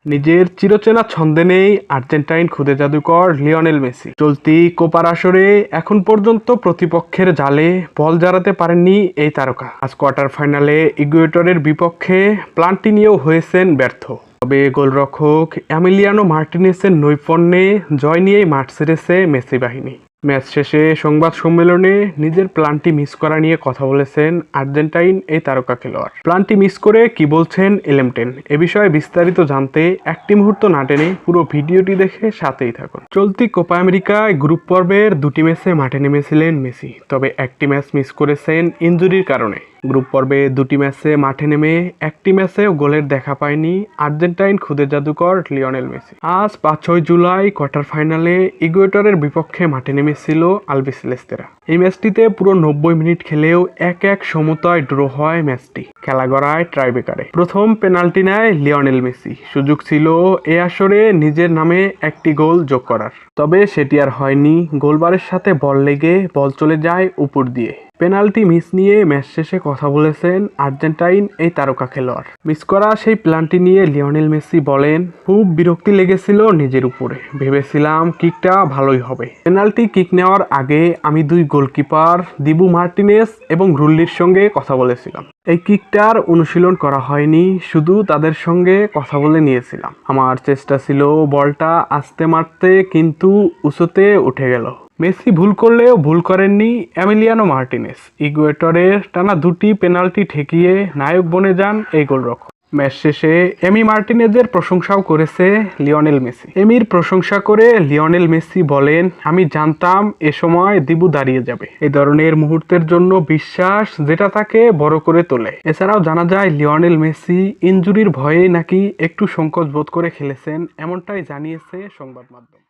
নিজের চিরচেনা ছন্দে নেই আর্জেন্টাইন খুদে জাদুকর লিওনেল মেসি। চলতি কোপার আসরে এখন পর্যন্ত প্রতিপক্ষের জালে বল জড়াতে পারেননি এই তারকা। আজ কোয়ার্টার ফাইনালে ইকুয়েডরের বিপক্ষে প্লান্টি নিয়েও হয়েছেন ব্যর্থ। তবে গোলরক্ষক এমিলিয়ানো মার্টিনেসের নৈপুণ্যে জয় নিয়েই মাঠ ছেড়েছে মেসি বাহিনী। ম্যাচ শেষে সংবাদ সম্মেলনে নিজের প্ল্যানটি মিস করা নিয়ে কথা বলেছেন আর্জেন্টাইন এই তারকা খেলোয়াড়। প্ল্যানটি মিস করে কি বলছেন এলেমটেন, এ বিষয়ে বিস্তারিত জানতে একটি মুহূর্ত না টেনে পুরো ভিডিওটি দেখে সাথেই থাকুন। চলতি কোপা আমেরিকায় গ্রুপ পর্বের দুটি ম্যাচে মাঠে নেমেছিলেন মেসি, তবে একটি ম্যাচ মিস করেছেন ইনজুরির কারণে। গ্রুপ পর্বে দুটি ম্যাচে মাঠে নেমে একটি ম্যাচেও গোলের দেখা পায়নি আর্জেন্টাইন খুদে জাদুকর লিওনেল মেসি। আজ 5-6 জুলাই কোয়ার্টার ফাইনালে ইকুয়েডরের বিপক্ষে মাঠে নেমেছিল আলবিসেলেস্তেরা। এই ম্যাচটিতে পুরো 90 মিনিট খেলেও 1-1 সমতায় ড্র হয় ম্যাচটি। খেলা গড়ায় ট্রাইব্রেকারে। প্রথম পেনাল্টি নেয় লিওনেল মেসি। সুযোগ ছিল এ আসরে নিজের নামে একটি গোল যোগ করার, তবে সেটি আর হয়নি। গোলবারের সাথে বল লেগে বল চলে যায় উপর দিয়ে। পেনাল্টি মিস নিয়ে ম্যাচ শেষে কথা বলেছেন আর্জেন্টাইন এই তারকা খেলোয়াড়। মিস করা সেই প্ল্যানটি নিয়ে লিওনেল মেসি বলেন, খুব বিরক্তি লেগেছিল নিজের উপরে, ভেবেছিলাম কিকটা ভালোই হবে। পেনাল্টি কিক নেওয়ার আগে আমি দুই গোলকিপার দিবু মার্টিনেস এবং রুল্লির সঙ্গে কথা বলেছিলাম। এই কিকটার অনুশীলন করা হয়নি, শুধু তাদের সঙ্গে কথা বলে নিয়েছিলাম। আমার চেষ্টা ছিল বলটা আস্তে মারতে, কিন্তু উঁচুতে উঠে গেল। মেসি ভুল করলেও ভুল করেননি এমিলিয়ানো মার্টিনেস। ইকুয়েডরের টানা দুটি পেনাল্টি ঠেকিয়ে নায়ক বনে যান এই গোলরক্ষক। ম্যাচ শেষে এমি মার্টিনেজের প্রশংসাও করেছে লিওনেল মেসি। এমির প্রশংসা করে লিওনেল মেসি বলেন, আমি জানতাম এ সময় দিবু দাঁড়িয়ে যাবে। এই ধরনের মুহূর্তের জন্য বিশ্বাস, যেটা তাকে বড় করে তোলে। এছাড়াও জানা যায় লিওনেল মেসি ইনজুরির ভয়ে নাকি একটু সংকোচ বোধ করে খেলেছেন, এমনটাই জানিয়েছে সংবাদ মাধ্যম।